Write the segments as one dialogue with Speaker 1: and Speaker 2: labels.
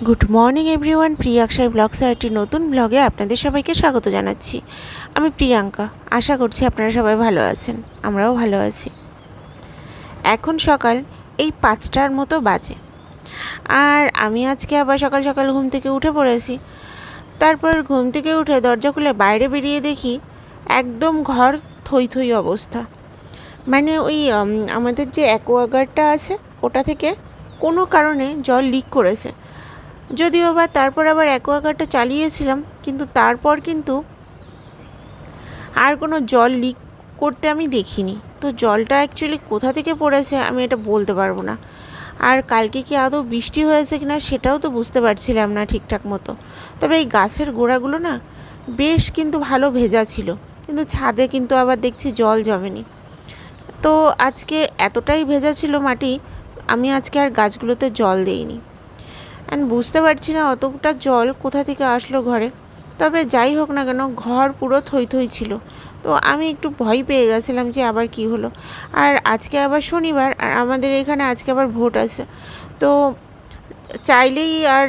Speaker 1: Good morning everyone, প্রিয়াক্ষাই ব্লগসে একটি নতুন ব্লগে আপনাদের সবাইকে স্বাগত জানাচ্ছি। আমি প্রিয়াঙ্কা। আশা করছি আপনারা সবাই ভালো আছেন, আমরাও ভালো আছি। এখন সকাল এই 5টার মতো বাজে, আর আমি আজকে আবার সকাল সকাল ঘুম থেকে উঠে পড়েছি। তারপর ঘুম থেকে উঠে দরজা খুলে বাইরে বেরিয়ে দেখি একদম ঘর থই থই অবস্থা। মানে ওই আমাদের যে অ্যাকোয়াগার্ডটা আছে ওটা থেকে কোনো কারণে জল লিক করেছে। যদিও বা তারপর আবার অ্যাকোয়াগার্ডটা চালিয়েছিলাম, কিন্তু তারপর কিন্তু আর কোনো জল লিক করতে আমি দেখিনি। তো জলটা অ্যাকচুয়ালি কোথা থেকে পড়েছে আমি এটা বলতে পারবো না। আর কালকে কি আদৌ বৃষ্টি হয়েছে কিনা সেটাও তো বুঝতে পারছিলাম না ঠিকঠাক মতো। তবে এই গাছের গোড়াগুলো না বেশ কিন্তু ভালো ভেজা ছিল, কিন্তু ছাদে কিন্তু আবার দেখছি জল জমেনি। তো আজকে এতটাই ভেজা ছিল মাটি, আমি আজকে আর গাছগুলোতে জল দিইনি। অ্যান্ড বুঝতে পারছি না অতটা জল কোথা থেকে আসলো ঘরে। তবে যাই হোক না কেন, ঘর পুরো থই থই ছিল। তো আমি একটু ভয় পেয়ে গেছিলাম যে আবার কি হলো। আর আজকে আবার শনিবার, আর আমাদের এখানে আজকে আবার ভোট আছে। তো চাইলেই আর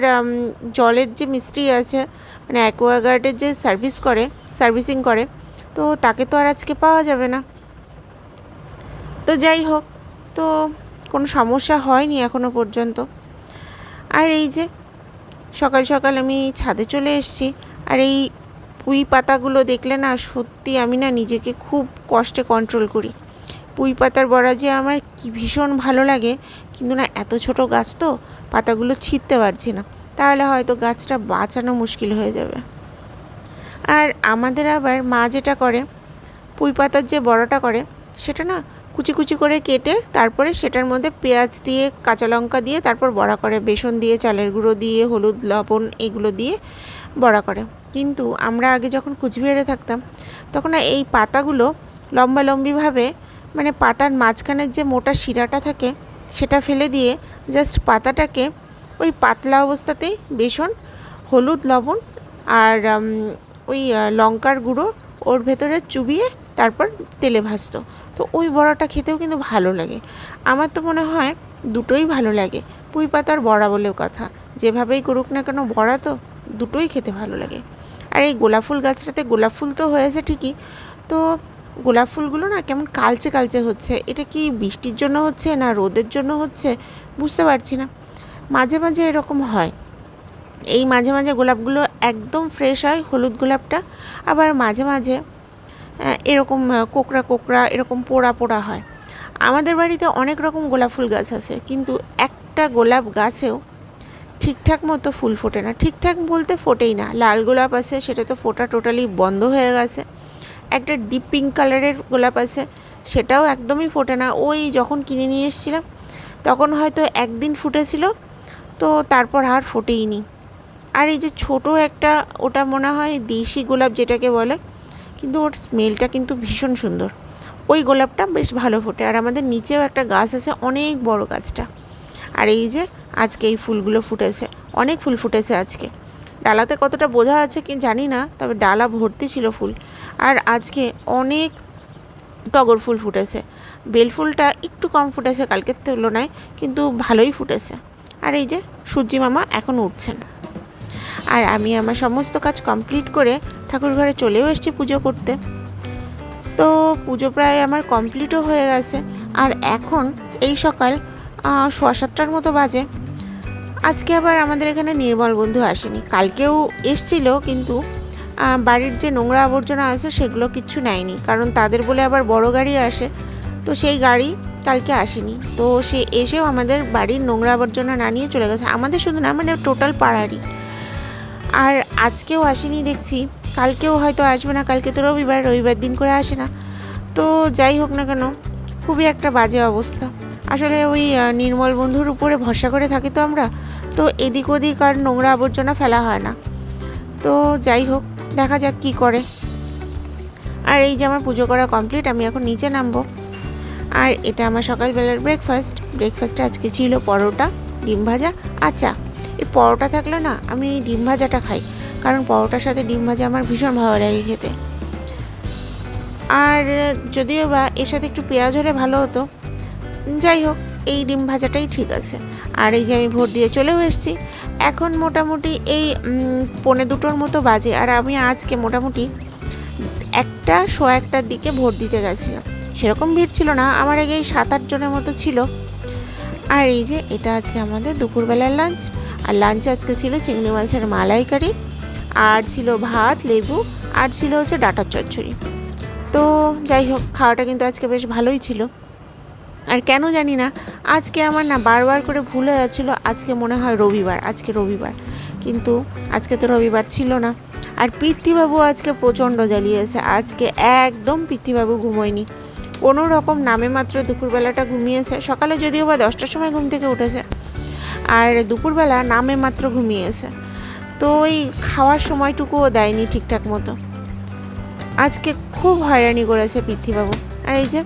Speaker 1: জলের যে মিস্ত্রি আছে, মানে অ্যাকোয়াগার্ডের যে সার্ভিসিং করে, তো তাকে তো আর আজকে পাওয়া যাবে না। তো যাই হোক, তো কোনো সমস্যা হয়নি এখনো পর্যন্ত। আর এই যে সকাল সকাল আমি ছাদে চলে এসেছি, আর এই পুঁই পাতাগুলো দেখলে না সত্যি আমি না নিজেকে খুব কষ্টে কন্ট্রোল করি। পুঁই পাতার বড়া যে আমার কি ভীষণ ভালো লাগে, কিন্তু না এত ছোট গাছ তো পাতাগুলো ছিঁড়তে পারছি না, তাহলে হয়তো গাছটা বাঁচানো মুশকিল হয়ে যাবে। আর আমাদের আবার মা যেটা করে, পুঁই পাতার যে বড়াটা করে সেটা না কুচি কুচি করে কেটে তারপরে সেটার মধ্যে পেঁয়াজ দিয়ে কাঁচা লঙ্কা দিয়ে তারপর বড়া করে, বেসন দিয়ে চালের গুঁড়ো দিয়ে হলুদ লবণ এগুলো দিয়ে বড়া করে। কিন্তু আমরা আগে যখন কুচবিহারে থাকতাম তখন না এই পাতাগুলো লম্বালম্বিভাবে, মানে পাতার মাঝখানের যে মোটা শিরাটা থাকে সেটা ফেলে দিয়ে জাস্ট পাতাটাকে ওই পাতলা অবস্থাতেই বেসন, হলুদ লবণ আর ওই লঙ্কার গুঁড়ো ওর ভেতরে চুবিয়ে তারপর তেলে ভাজতো। তো ওই বড়াটা খেতেও কিন্তু ভালো লাগে। আমার তো মনে হয় দুটোই ভালো লাগে, পুঁই পাতার বড়া বলেও কথা, যেভাবেই করুক না কেন বড়া তো দুটোই খেতে ভালো লাগে। আর এই গোলাপ ফুল গাছটাতে গোলাপ ফুল তো হয়েছে ঠিকই, তো গোলাপ ফুলগুলো না কেমন কালচে কালচে হচ্ছে। এটা কি বৃষ্টির জন্য হচ্ছে না রোদের জন্য হচ্ছে বুঝতে পারছি না। মাঝে মাঝে এরকম হয়, এই মাঝে মাঝে গোলাপগুলো একদম ফ্রেশ হয় হলুদ গোলাপটা, আবার মাঝে মাঝে এরকম কোকড়া কোকড়া এরকম পোড়া পোড়া হয়। আমাদের বাড়িতে অনেক রকম গোলাপ ফুল গাছ আছে, কিন্তু একটা গোলাপ গাছেও ঠিকঠাক মতো ফুল ফোটে না। ঠিকঠাক বলতে ফোটেই না। লাল গোলাপ আছে, সেটা তো ফোটা টোটালি বন্ধ হয়ে গেছে। একটা ডিপ পিঙ্ক কালারের গোলাপ আছে, সেটাও একদমই ফোটে না। ওই যখন কিনে নিয়ে এসেছিলাম তখন হয়তো একদিন ফুটেছিল, তো তারপর আর ফোটেই নি। আর এই যে ছোট একটা, ওটা মনে হয় দেশি গোলাপ যেটাকে বলে, কিন্তু ওর স্মেলটা কিন্তু ভীষণ সুন্দর। ওই গোলাপটা বেশ ভালো ফোটে। আর আমাদের নিচেও একটা গাছ আছে, অনেক বড় গাছটা। আর এই যে আজকে এই ফুলগুলো ফুটেছে, অনেক ফুল ফুটেছে আজকে। ডালাতে কতটা বোঝা আছে কি জানি না, তবে ডালা ভর্তি ছিল ফুল। আর আজকে অনেক টগর ফুল ফুটেছে। বেল ফুলটা একটু কম ফুটেছে কালকের তুলনায়, কিন্তু ভালোই ফুটেছে। আর এই যে সূর্যি মামা এখন উঠছেন। আর আমি আমার সমস্ত কাজ কমপ্লিট করে ঠাকুর ঘরে চলেও এসেছি পুজো করতে। তো পুজো প্রায় আমার কমপ্লিটও হয়ে গেছে। আর এখন এই সকাল 7:15টার মতো বাজে। আজকে আবার আমাদের এখানে নির্মল বন্ধু আসেনি, কালকেও এসছিল, কিন্তু বাড়ির যে নোংরা আবর্জনা আছে সেগুলো কিচ্ছু নেয়নি, কারণ তাদের বলে আবার বড় গাড়ি আসে, তো সেই গাড়ি কালকে আসেনি। তো সে এসেও আমাদের বাড়ির নোংরা আবর্জনা না নিয়ে চলে গেছে, আমাদের শুধু না, মানে টোটাল পাড়ারই। আর আজকেও আসেনি দেখছি, কালকেও হয়তো আসবে না, কালকে তো রবিবার দিন করে আসে না। তো যাই হোক না কেন, খুবই একটা বাজে অবস্থা। আসলে ওই নির্মল বন্ধুর উপরে ভরসা করে থাকি তো আমরা, তো এদিক ওদিক আর নোংরা আবর্জনা ফেলা হয় না। তো যাই হোক, দেখা যাক কী করে। আর এই যে আমার পুজো করা কমপ্লিট, আমি এখন নিচে নামবো। আর এটা আমার সকালবেলার ব্রেকফাস্টে আজকে ছিল পরোটা, ডিম ভাজা, আচ্ছা এই পরোটা থাকলে না আমি এই ডিম ভাজাটা খাই, কারণ পরোটার সাথে ডিম ভাজা আমার ভীষণ ভালো লাগে খেতে। আর যদিও বা এর সাথে একটু পেঁয়াজ হলে ভালো হতো, যাই হোক এই ডিম ভাজাটাই ঠিক আছে। আর এই যে আমি ভোট দিয়ে চলেও এসেছি। এখন মোটামুটি এই 1:45 মতো বাজে, আর আমি আজকে মোটামুটি 1:15 দিকে ভোট দিতে গেছিলাম। সেরকম ভিড় ছিল না, আমার আগে 7-8 জনের মতো ছিল। আর এই যে এটা আজকে আমাদের দুপুরবেলার লাঞ্চ। আর লাঞ্চে আজকে ছিল চিংড়ি মাছের মালাইকারি, আর ছিল ভাত, লেবু, আর ছিল হচ্ছে ডাঁটার চচ্চড়ি। তো যাই হোক, খাওয়াটা কিন্তু আজকে বেশ ভালোই ছিল। আর কেন জানি না আজকে আমার না বারবার করে ভুল হয়ে যাচ্ছিলো, আজকে মনে হয় রবিবার, আজকে রবিবার, কিন্তু আজকে তো রবিবার ছিল না। আর পিতৃবাবু আজকে প্রচণ্ড জ্বালিয়েছে, আজকে একদম পিতৃবাবু ঘুমোয়নি কোনো রকম, নামে মাত্র দুপুরবেলাটা ঘুমিয়েছে। সকালে যদিও বা 10টার সময় ঘুম থেকে উঠেছে, আর দুপুরবেলা নামে মাত্র ঘুমিয়েছে। তো ওই খাওয়ার সময়টুকুও দেয়নি ঠিকঠাক মতো। আজকে খুব হয়রানি করেছে পিতৃবাবু। আর এই যে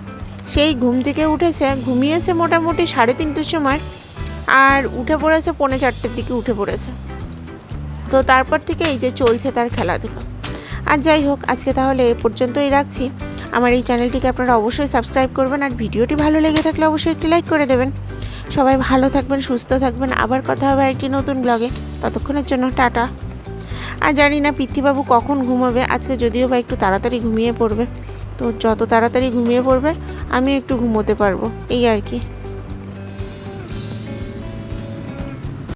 Speaker 1: সেই ঘুম থেকে উঠেছে, ঘুমিয়েছে মোটামুটি 3:30টার সময়, আর উঠে পড়েছে 4:45 দিকে উঠে পড়েছে। তো তারপর থেকে এই যে চলছে তার খেলাধুলো। আর যাই হোক, আজকে তাহলে এ পর্যন্তই রাখছি। আমার এই চ্যানেলটিকে আপনারা অবশ্যই সাবস্ক্রাইব করবেন, আর ভিডিওটি ভালো লেগে থাকলে অবশ্যই একটি লাইক করে দেবেন। সবাই ভালো থাকবেন, সুস্থ থাকবেন, আবার কথা হবে একটি নতুন ব্লগে। ততক্ষণের জন্য টাটা। আর জানি না পিতৃবাবু কখন ঘুমাবে, আজকে যদিও বা একটু তাড়াতাড়ি ঘুমিয়ে পড়বে। তো যত তাড়াতাড়ি ঘুমিয়ে পড়বে আমি একটু ঘুমোতে পারবো, এই আর কি।